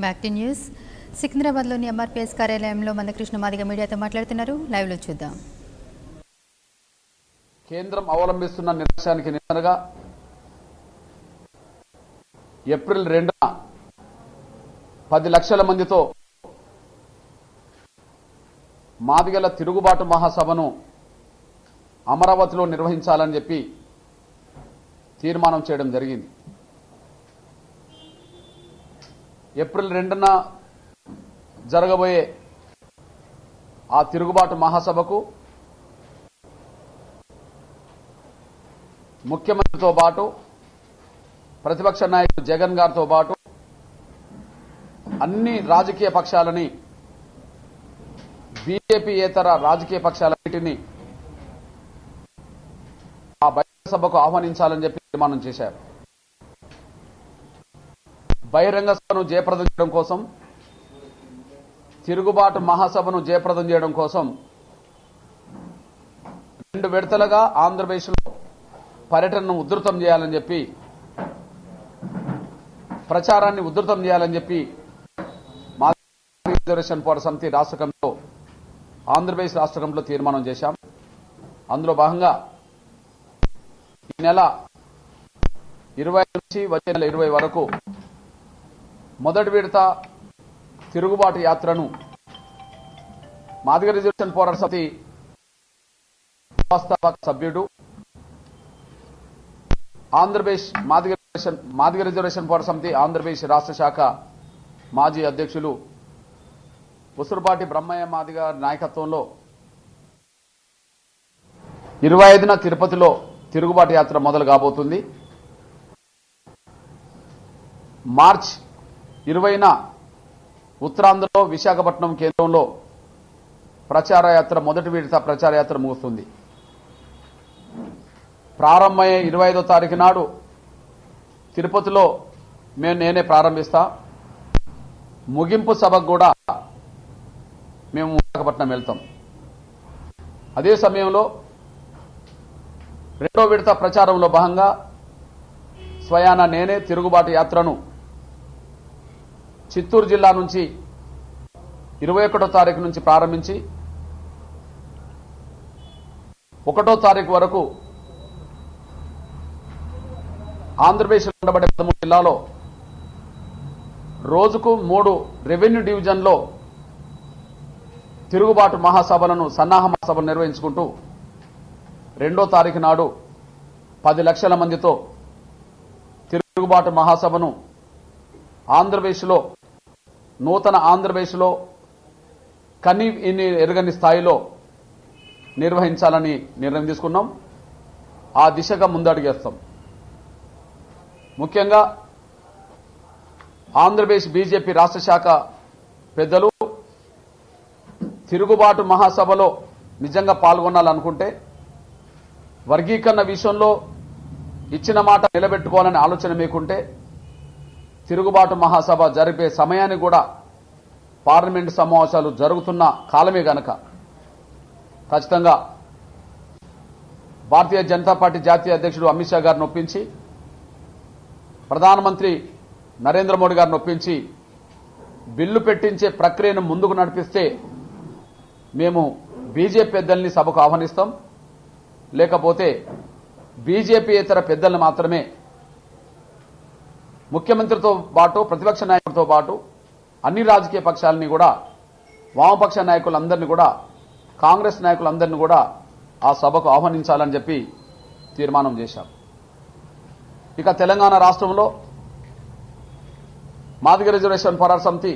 Back to news. సికింద్రాబాద్లోని MRPS కార్యాలయంలో మందకృష్ణ మాదిగ మీడియాతో మాట్లాడుతున్నారు. లైవ్లో చూద్దాం. కేంద్రం అవలంబిస్తున్న నిర్లక్ష్యానికి నిరసనగా ఏప్రిల్ 2న 10 లక్షల మందితో మాదిగల తిరుగుబాటు మహాసభను అమరావతిలో నిర్వహించాలని చెప్పి తీర్మానం చేయడం జరిగింది. ఏప్రిల్ 2న జరగబోయే ఆ తిరుగుబాటు మహాసభకు ముఖ్యమంత్రితో పాటు ప్రతిపక్ష నాయకుడు జగన్ గారితో పాటు అన్ని రాజకీయ పక్షాలని, బీజేపీయేతర రాజకీయ పక్షాలన్నింటినీ ఆ బహిరంగ సభకు ఆహ్వానించాలని చెప్పి తీర్మానం చేశారు. బహిరంగ సభను జయప్రదం చేయడం కోసం, తిరుగుబాటు మహాసభను జయప్రదం చేయడం కోసం 2 విడతలుగా ఆంధ్రప్రదేశ్లో పర్యటనను ఉధృతం చేయాలని చెప్పి, ప్రచారాన్ని ఉధృతం చేయాలని చెప్పి మాదిగ రిజర్వేషన్ పోరాట సమితి రాష్ట్ర కమిటీలో, ఆంధ్రప్రదేశ్ రాష్ట్ర కమిటీలో తీర్మానం చేశాం. అందులో భాగంగా ఈ నెల 20 నుంచి వచ్చే నెల 20 వరకు మొదటి విడత తిరుగుబాటు యాత్రను మాదిగ రిజర్వేషన్ పోరాట సమితి వ్యవస్థాపక సభ్యుడు, ఆంధ్రప్రదేశ్ మాదిగ రిజర్వేషన్ పోరాట సమితి ఆంధ్రప్రదేశ్ రాష్ట్ర శాఖ మాజీ అధ్యక్షులు ఉసురుపాటి బ్రహ్మయ్య మాదిగ నాయకత్వంలో 25న తిరుపతిలో తిరుగుబాటు యాత్ర మొదలు కాబోతుంది. మార్చ్ 20న ఉత్తరాంధ్రలో విశాఖపట్నం కేంద్రంలో మొదటి విడత ప్రచార యాత్ర ముగుస్తుంది. ప్రారంభమయ్యే 25వ తారీఖు నాడు తిరుపతిలో నేనే ప్రారంభిస్తా. ముగింపు సభకు కూడా మేము విశాఖపట్నం వెళ్తాం. అదే సమయంలో 2వ విడత ప్రచారంలో భాగంగా స్వయాన నేనే తిరుగుబాటు యాత్రను చిత్తూరు జిల్లా నుంచి 21వ తారీఖు నుంచి ప్రారంభించి 1వ తారీఖు వరకు ఆంధ్రప్రదేశ్ ఉండబడే 13 జిల్లాలో రోజుకు 3 రెవెన్యూ డివిజన్లో తిరుగుబాటు మహాసభలను, సన్నాహ మహాసభలు నిర్వహించుకుంటూ 2వ తారీఖు నాడు 10 లక్షల మందితో తిరుగుబాటు మహాసభను ఆంధ్రప్రదేశ్లో, నూతన ఆంధ్రప్రదేశ్లో కని ఎరగని స్థాయిలో నిర్వహించాలని నిర్ణయం తీసుకున్నాం. ఆ దిశగా ముందడుగేస్తాం. ముఖ్యంగా ఆంధ్రప్రదేశ్ బీజేపీ రాష్ట్ర శాఖ పెద్దలు తిరుగుబాటు మహాసభలో నిజంగా పాల్గొనాలనుకుంటే, వర్గీకరణ విషయంలో ఇచ్చిన మాట నిలబెట్టుకోవాలనే ఆలోచన మీకుంటే, తిరుగుబాటు మహాసభ జరిపే సమయాన్ని కూడా పార్లమెంటు సమావేశాలు జరుగుతున్న కాలమే గనక ఖచ్చితంగా భారతీయ జనతా పార్టీ జాతీయ అధ్యక్షుడు అమిత్ షా గారిని ఒప్పించి, ప్రధానమంత్రి నరేంద్ర మోడీ గారిని ఒప్పించి బిల్లు పెట్టించే ప్రక్రియను ముందుకు నడిపిస్తే మేము బీజేపీ పెద్దల్ని సభకు ఆహ్వానిస్తాం. లేకపోతే బీజేపీ ఇతర పెద్దల్ని మాత్రమే, ముఖ్యమంత్రితో పాటు ప్రతిపక్ష నాయకులతో పాటు అన్ని రాజకీయ పక్షాలని కూడా, వామపక్ష నాయకులందరినీ కూడా, కాంగ్రెస్ నాయకులందరినీ కూడా ఆ సభకు ఆహ్వానించాలని చెప్పి తీర్మానం చేశాం. ఇక తెలంగాణ రాష్ట్రంలో మాదిగ రిజర్వేషన్ పోరాట సమితి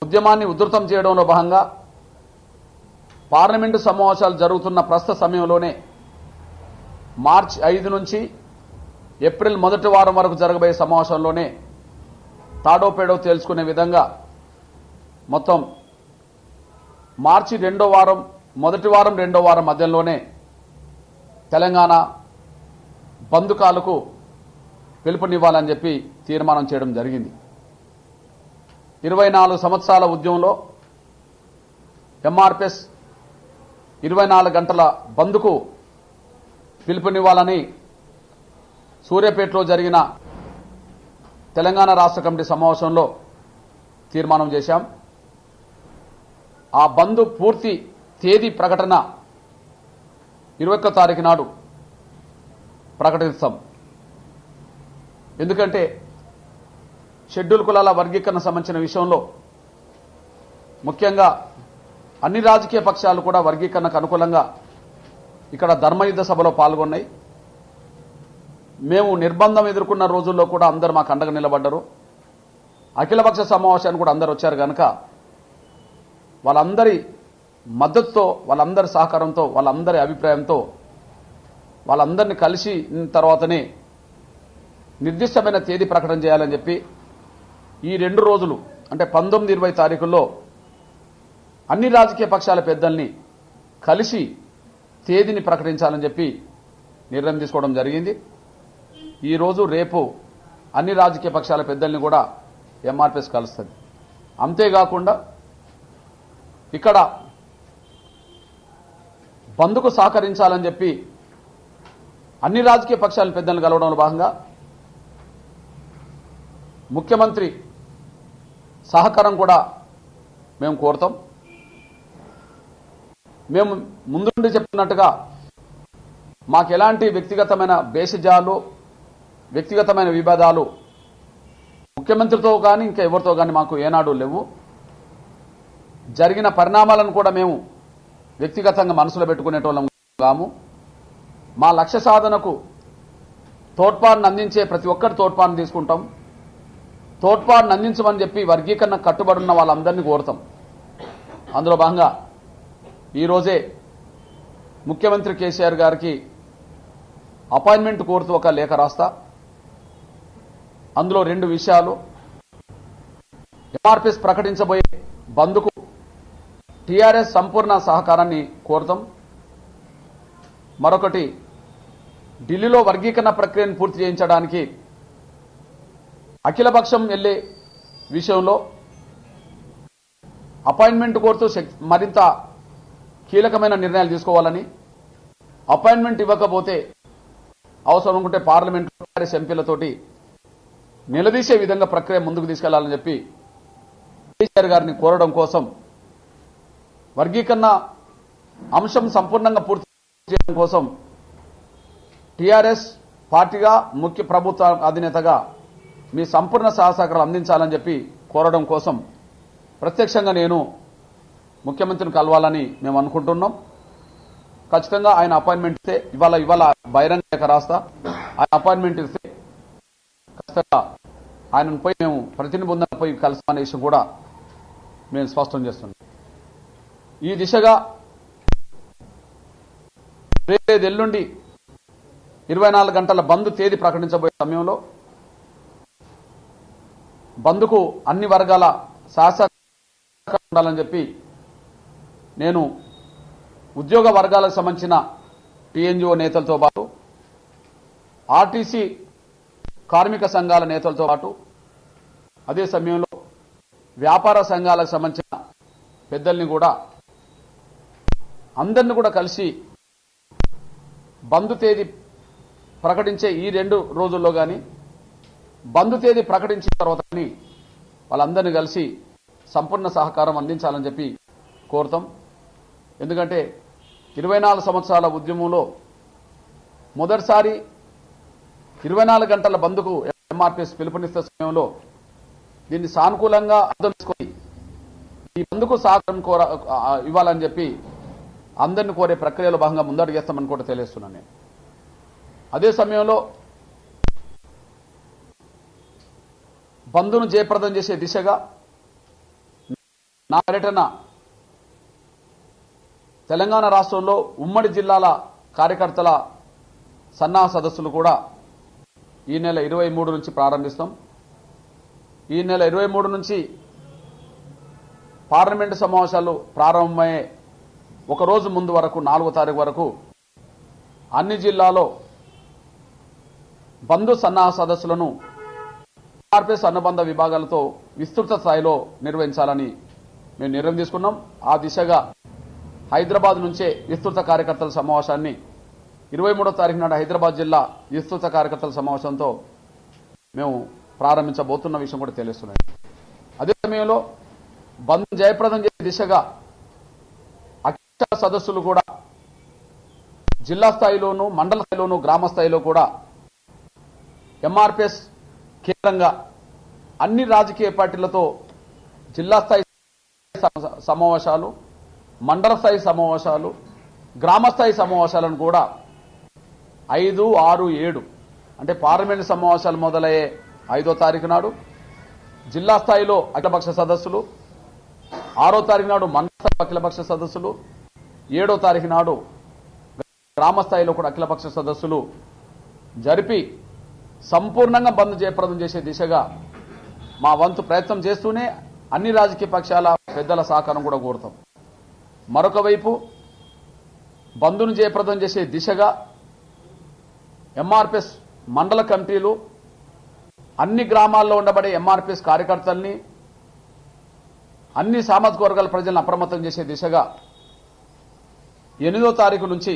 ఉద్యమాన్ని ఉధృతం చేయడంలో భాగంగా పార్లమెంటు సమావేశాలు జరుగుతున్న ప్రస్తుత సమయంలోనే మార్చి 5 నుంచి ఏప్రిల్ మొదటి వారం వరకు జరగబోయే సమావేశంలోనే తాడో పేడో తేల్చుకునే విధంగా మొత్తం మార్చి 2వ వారం, మొదటి వారం 2వ వారం మధ్యలోనే తెలంగాణ బంధుకాలకు పిలుపునివ్వాలని చెప్పి తీర్మానం చేయడం జరిగింది. 24 సంవత్సరాల ఉద్యమంలో ఎంఆర్పీఎస్ 24 గంటల బంద్కు పిలుపునివ్వాలని సూర్యాపేటలో జరిగిన తెలంగాణ రాష్ట్ర కమిటీ సమావేశంలో తీర్మానం చేశాం. ఆ బంద్ పూర్తి తేదీ ప్రకటన 21వ తారీఖు నాడు ప్రకటిస్తాం. ఎందుకంటే షెడ్యూల్ కులాల వర్గీకరణ సంబంధించిన విషయంలో ముఖ్యంగా అన్ని రాజకీయ పక్షాలు కూడా వర్గీకరణకు అనుకూలంగా ఇక్కడ ధర్మయుద్ధ సభలో పాల్గొన్నాయి. మేము నిర్బంధం ఎదుర్కొన్న రోజుల్లో కూడా అందరూ మాకు అండగా నిలబడ్డారు. అఖిలపక్ష సమావేశానికి కూడా అందరూ వచ్చారు కనుక వాళ్ళందరి మద్దతుతో, వాళ్ళందరి సహకారంతో, వాళ్ళందరి అభిప్రాయంతో వాళ్ళందరినీ కలిసి తర్వాతనే నిర్దిష్టమైన తేదీ ప్రకటన చేయాలని చెప్పి ఈ 2 రోజులు అంటే 19, 20 తారీఖుల్లో అన్ని రాజకీయ పక్షాల పెద్దల్ని కలిసి తేదీని ప్రకటించాలని చెప్పి నిర్ణయం తీసుకోవడం జరిగింది. ఈ రోజు రేపు అన్ని రాజకీయ పక్షాల పెద్దల్ని కూడా ఎంఆర్పీఎస్ కలుస్తుంది. అంతేకాకుండా ఇక్కడ బంద్కు సహకరించాలని చెప్పి అన్ని రాజకీయ పక్షాల పెద్దలను కలవడంలో భాగంగా ముఖ్యమంత్రి సహకారం కూడా మేము కోరుతాం. మేము ముందు నుండి చెప్తున్నట్టుగా మాకు ఎలాంటి వ్యక్తిగతమైన భేషజాలు, వ్యక్తిగతమైన విభేదాలు ముఖ్యమంత్రితో కానీ ఇంకా ఎవరితో కానీ మాకు ఏనాడు లేవు. జరిగిన పరిణామాలను కూడా మేము వ్యక్తిగతంగా మనసులో పెట్టుకునేటోళ్ళం కాము. మా లక్ష్య సాధనకు తోడ్పాటును అందించే ప్రతి ఒక్కరి తోడ్పాటును తీసుకుంటాం. తోడ్పాటును అందించమని చెప్పి వర్గీకరణ కట్టుబడున్న వాళ్ళందరినీ కోరుతాం. అందులో భాగంగా ఈరోజే ముఖ్యమంత్రి కేసీఆర్ గారికి అపాయింట్మెంట్ కోరుతూ ఒక లేఖ రాస్తా. అందులో 2 విషయాలు: ఎంఆర్పీఎస్ ప్రకటించబోయే బంద్కు టీఆర్ఎస్ సంపూర్ణ సహకారాన్ని కోరుతాం. మరొకటి, ఢిల్లీలో వర్గీకరణ ప్రక్రియను పూర్తి చేయించడానికి అఖిలపక్షం వెళ్లే విషయంలో అపాయింట్మెంట్ కోరుతూ మరింత కీలకమైన నిర్ణయాలు తీసుకోవాలని, అపాయింట్మెంట్ ఇవ్వకపోతే అవసరం అనుకుంటే పార్లమెంట్ టీఆర్ఎస్ ఎంపీలతోటి నిలదీసే విధంగా ప్రక్రియ ముందుకు తీసుకెళ్లాలని చెప్పి కేసీఆర్ గారిని కోరడం కోసం, వర్గీకరణ అంశం సంపూర్ణంగా పూర్తి చేయడం కోసం టీఆర్ఎస్ పార్టీగా, ముఖ్య ప్రభుత్వ అధినేతగా మీ సంపూర్ణ సహకారం అందించాలని చెప్పి కోరడం కోసం ప్రత్యక్షంగా నేను ముఖ్యమంత్రిని కలవాలని మేము అనుకుంటున్నాం. ఖచ్చితంగా ఆయన అపాయింట్మెంట్ ఇస్తే ఇవాళ బహిరంగ లేఖ రాస్తా. ఆయన అపాయింట్మెంట్ ఇస్తే ఖచ్చితంగా ఆయనను పోయి మేము ప్రతినిబంధన పోయి కలుస్తామనే విషయం కూడా మేము స్పష్టం చేస్తున్నాం. ఈ దిశగా ఎల్లుండి 24 గంటల బంద్ తేదీ ప్రకటించబోయే సమయంలో బంద్కు అన్ని వర్గాల సహకారం ఉండాలని చెప్పి నేను ఉద్యోగ వర్గాలకు సంబంధించిన టీఎన్జిఓ నేతలతో పాటు, ఆర్టీసీ కార్మిక సంఘాల నేతలతో పాటు, అదే సమయంలో వ్యాపార సంఘాలకు సంబంధించిన పెద్దల్ని కూడా అందరిని కూడా కలిసి బంద్ తేదీ ప్రకటించే ఈ 2 రోజుల్లో కానీ, బంద్ తేదీ ప్రకటించిన తర్వాత కానీ వాళ్ళందరినీ కలిసి సంపూర్ణ సహకారం అందించాలని చెప్పి కోరుతాం. ఎందుకంటే 24 సంవత్సరాల ఉద్యమంలో మొదటిసారి 24 గంటల బంద్కు ఎంఆర్పీఎస్ పిలుపునిస్తున్న సమయంలో దీన్ని సానుకూలంగా అర్థం చేసుకొని ఈ బంద్కు సహకారం ఇవ్వాలని చెప్పి అందరిని కోరే ప్రక్రియలో భాగంగా ముందడుగేస్తామని కూడా తెలియజేస్తున్నాను నేను. అదే సమయంలో బంద్ను జయప్రదం చేసే దిశగా నా పర్యటన తెలంగాణ రాష్ట్రంలో ఉమ్మడి జిల్లాల కార్యకర్తల సన్నాహ సదస్సులు కూడా ఈ నెల 23 నుంచి ప్రారంభిస్తాం. ఈ నెల 23 నుంచి పార్లమెంటు సమావేశాలు ప్రారంభమయ్యే ఒక రోజు ముందు వరకు 4వ తారీఖు వరకు అన్ని జిల్లాలో బంధు సన్నాహ సదస్సులను ఎంఆర్పీఎస్ అనుబంధ విభాగాలతో విస్తృత స్థాయిలో నిర్వహించాలని మేము నిర్ణయం తీసుకున్నాం. ఆ దిశగా హైదరాబాద్ నుంచే విస్తృత కార్యకర్తల సమావేశాన్ని 23వ తారీఖు నాడు హైదరాబాద్ జిల్లా విస్తృత కార్యకర్తల సమావేశంతో మేము ప్రారంభించబోతున్న విషయం కూడా తెలుస్తున్నది. అదే సమయంలో బంద్ జయప్రదం చేసే దిశగా అఖిల సదస్సులు కూడా జిల్లా స్థాయిలోనూ మండల స్థాయిలోనూ గ్రామ స్థాయిలో కూడా ఎంఆర్పిఎస్ కేంద్రంగా అన్ని రాజకీయ పార్టీలతో జిల్లా స్థాయి సమావేశాలు, మండల స్థాయి సమావేశాలు, గ్రామ స్థాయి సమావేశాలను కూడా 5, 6, 7 అంటే పార్లమెంటు సమావేశాలు మొదలయ్యే 5వ తారీఖు నాడు జిల్లా స్థాయిలో అఖిలపక్ష సదస్సులు, 6వ తారీఖు నాడు మండల స్థాయి అఖిలపక్ష సదస్సులు, 7వ తారీఖు నాడు గ్రామ స్థాయిలో కూడా అఖిలపక్ష సదస్సులు జరిపి సంపూర్ణంగా బంద్ జయప్రదం చేసే దిశగా మా వంతు ప్రయత్నం చేస్తూనే అన్ని రాజకీయ పక్షాల పెద్దల సహకారం కూడా కోరుతాం. మరొక వైపు బంద్ను జయప్రదం చేసే దిశగా ఎంఆర్పిఎస్ మండల కమిటీలు అన్ని గ్రామాల్లో ఉండబడే ఎంఆర్పిఎస్ కార్యకర్తల్ని, అన్ని సామాజిక వర్గాల ప్రజలను అప్రమత్తం చేసే దిశగా 8వ తారీఖు నుంచి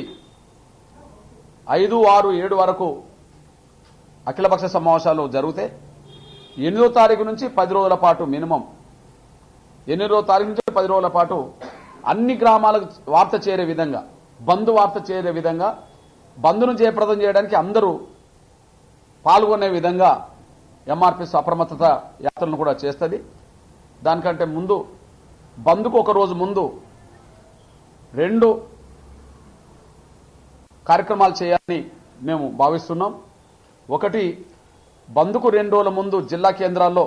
5, 6, 7 వరకు అఖిలపక్ష సమావేశాలు జరిగితే 8వ తారీఖు నుంచి 10 రోజుల పాటు మినిమం 8వ తారీఖు నుంచి 10 రోజుల పాటు అన్ని గ్రామాలకు వార్త చేరే విధంగా, బంద్ వార్త చేరే విధంగా, బంద్ను జయప్రదం చేయడానికి అందరూ పాల్గొనే విధంగా ఎంఆర్పిఎస్ అప్రమత్తత యాత్రలను కూడా చేస్తుంది. దానికంటే ముందు బంద్కు ఒక రోజు ముందు 2 కార్యక్రమాలు చేయాలని మేము భావిస్తున్నాం. ఒకటి, బంద్కు 2 రోజుల ముందు జిల్లా కేంద్రాల్లో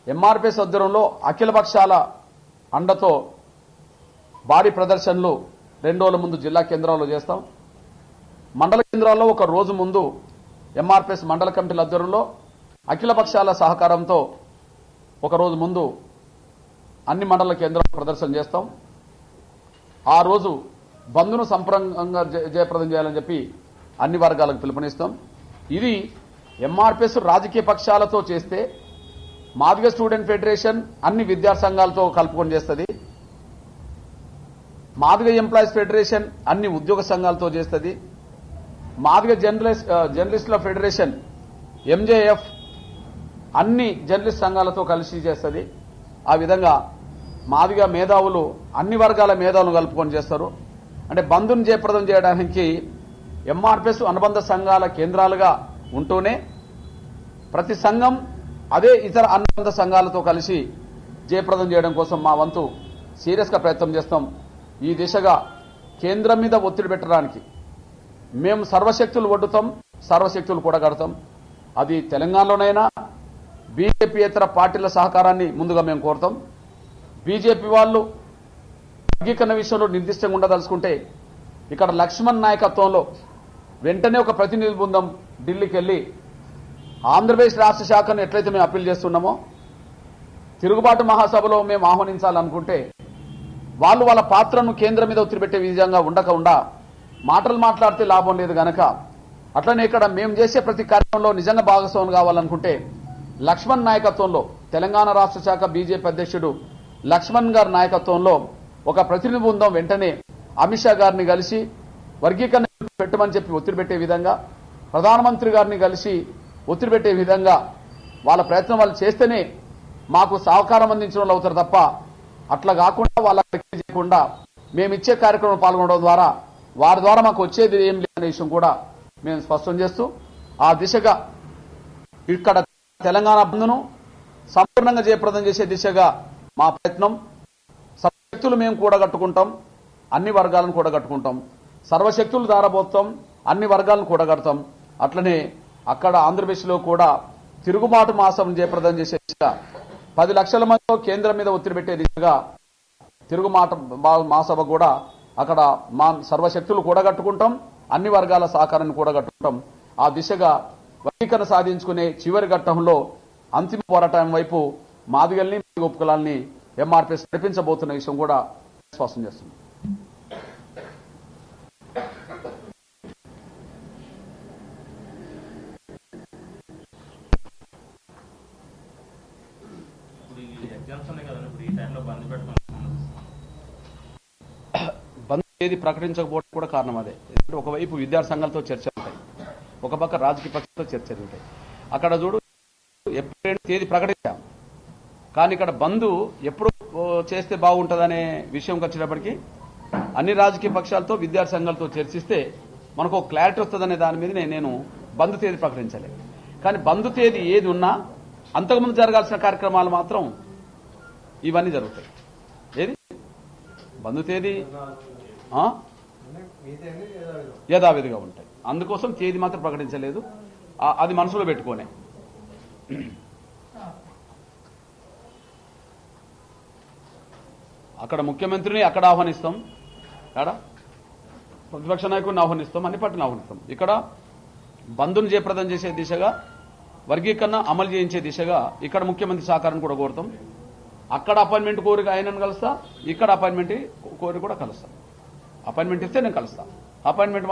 ఎంఆర్పిఎస్ ఆధ్వర్యంలో అఖిల పక్షాల అండతో భారీ ప్రదర్శనలు 2 రోజుల ముందు జిల్లా కేంద్రాల్లో చేస్తాం. మండల కేంద్రాల్లో ఒక రోజు ముందు ఎంఆర్పిఎస్ మండల కమిటీల ఆధ్వర్యంలో అఖిల పక్షాల సహకారంతో ఒక రోజు ముందు అన్ని మండల కేంద్రాల్లో ప్రదర్శన చేస్తాం. ఆ రోజు బంద్ను సంపూర్ణంగా జయప్రదం చేయాలని చెప్పి అన్ని వర్గాలకు పిలుపునిస్తాం. ఇది ఎంఆర్పిఎస్ రాజకీయ పక్షాలతో చేస్తే మాదిగ స్టూడెంట్ ఫెడరేషన్ అన్ని విద్యార్థి సంఘాలతో కలుపుకొని చేస్తుంది. మాదిగ ఎంప్లాయీస్ ఫెడరేషన్ అన్ని ఉద్యోగ సంఘాలతో చేస్తుంది. మాదిగ జర్నలిస్టుల ఫెడరేషన్ ఎంజేఎఫ్ అన్ని జర్నలిస్ట్ సంఘాలతో కలిసి చేస్తుంది. ఆ విధంగా మాదిగ మేధావులు అన్ని వర్గాల మేధావులను కలుపుకొని చేస్తారు. అంటే బంద్ను జయప్రదం చేయడానికి ఎంఆర్పిఎస్ అనుబంధ సంఘాల కేంద్రాలుగా ఉంటూనే ప్రతి సంఘం అదే ఇతర అనుబంధ సంఘాలతో కలిసి జయప్రదం చేయడం కోసం మా వంతు సీరియస్గా ప్రయత్నం చేస్తాం. ఈ దిశగా కేంద్రం మీద ఒత్తిడి పెట్టడానికి మేము సర్వశక్తులు ఒడ్డుతాం, సర్వశక్తులు కూడగడతాం. అది తెలంగాణలోనైనా బీజేపీయేతర పార్టీల సహకారాన్ని ముందుగా మేము కోరుతాం. బీజేపీ వాళ్ళు వర్గీకరణ విషయంలో నిర్దిష్టంగా ఉండదలుచుకుంటే ఇక్కడ లక్ష్మణ్ నాయకత్వంలో వెంటనే ఒక ప్రతినిధి బృందం ఢిల్లీకి వెళ్లి ఆంధ్రప్రదేశ్ రాష్ట్ర శాఖను ఎట్లయితే మేము అప్పీల్ చేస్తున్నామో తిరుగుబాటు మహాసభలో మేము ఆహ్వానించాలనుకుంటే వాళ్ళు వాళ్ళ పాత్రను కేంద్రం మీద ఒత్తిడి పెట్టే విధంగా ఉండకుండా మాటలు మాట్లాడితే లాభం లేదు గనక అట్లనే ఇక్కడ మేము చేసే ప్రతి కార్యక్రమంలో నిజంగా భాగస్వామ్యం కావాలనుకుంటే లక్ష్మణ్ నాయకత్వంలో తెలంగాణ రాష్ట్ర శాఖ బీజేపీ అధ్యక్షుడు లక్ష్మణ్ గారి నాయకత్వంలో ఒక ప్రతినిధి బృందం వెంటనే అమిత్ షా గారిని కలిసి వర్గీకరణ పెట్టమని చెప్పి ఒత్తిడి పెట్టే విధంగా, ప్రధానమంత్రి గారిని కలిసి ఒత్తిడి పెట్టే విధంగా వాళ్ళ ప్రయత్నం వాళ్ళు చేస్తేనే మాకు సహకారం అందించిన వాళ్ళు అవుతారు తప్ప అట్లా కాకుండా వాళ్ళకి చేయకుండా మేమిచ్చే కార్యక్రమంలో పాల్గొనడం ద్వారా వారి ద్వారా మాకు వచ్చేది ఏం లేదనే విషయం కూడా మేము స్పష్టం చేస్తూ ఆ దిశగా ఇక్కడ తెలంగాణ బంద్ను సంపూర్ణంగా జయప్రదం చేసే దిశగా మా ప్రయత్నం. సర్వశక్తులు మేము కూడగట్టుకుంటాం, అన్ని వర్గాలను కూడగట్టుకుంటాం, సర్వశక్తులు దారబోతాం, అన్ని వర్గాలను కూడగడతాం. అట్లనే అక్కడ ఆంధ్రప్రదేశ్లో కూడా తిరుగుబాటు మాసం జయప్రదం చేసే దిశగా 10 లక్షల మందితో కేంద్రం మీద ఒత్తిడి పెట్టే దిశగా తిరుగుబాటు మహాసభ కూడా అక్కడ మా సర్వశక్తులు కూడగట్టుకుంటాం, అన్ని వర్గాల సహకారాన్ని కూడగట్టుకుంటాం. ఆ దిశగా వర్గీకరణ సాధించుకునే చివరి ఘట్టంలో అంతిమ పోరాటం వైపు మాదిగల్ని ఉపకులాల్ని ఎంఆర్పిఎస్ నడిపించబోతున్న విషయం కూడా స్పష్టం చేస్తుంది. బంద్ ఏది ప్రకటించకపోవడం కూడా కారణం అదే. ఒకవైపు విద్యార్థి సంఘాలతో చర్చలు ఉంటాయి, ఒక పక్క రాజకీయ పక్షాలతో చర్చలు ఉంటాయి. అక్కడ చూడు తేదీ ప్రకటించాం. కానీ ఇక్కడ బంద్ ఎప్పుడు చేస్తే బాగుంటుందనే విషయంకి వచ్చేటప్పటికి అన్ని రాజకీయ పక్షాలతో విద్యార్థి సంఘాలతో చర్చిస్తే మనకు ఒక క్లారిటీ వస్తుందనే దాని మీద నేను బంద్ తేదీ ప్రకటించలే. కానీ బంద్ తేదీ ఏది ఉన్నా అంతకుముందు జరగాల్సిన కార్యక్రమాలు మాత్రం ఇవన్నీ జరుగుతాయి. ఏది బంద్ తేదీ యథావిధిగా ఉంటాయి. అందుకోసం తేదీ మాత్రం ప్రకటించలేదు. అది మనసులో పెట్టుకోనే. అక్కడ ముఖ్యమంత్రిని అక్కడ ఆహ్వానిస్తాం, ఇక్కడ ప్రతిపక్ష నాయకుడిని ఆహ్వానిస్తాం, అన్ని పార్టీని ఆహ్వానిస్తాం. ఇక్కడ బంద్ను జయప్రదం చేసే దిశగా, వర్గీకరణ అమలు చేయించే దిశగా ఇక్కడ ముఖ్యమంత్రి సహకారం కూడా కోరుతాం. అక్కడ అపాయింట్మెంట్ కోరిక ఆయనను కలుస్తా, ఇక్కడ అపాయింట్మెంట్ కోరి కూడా కలుస్తా. అపాయింట్మెంట్ ఇస్తే నేను కలుస్తా. అపాయింట్మెంట్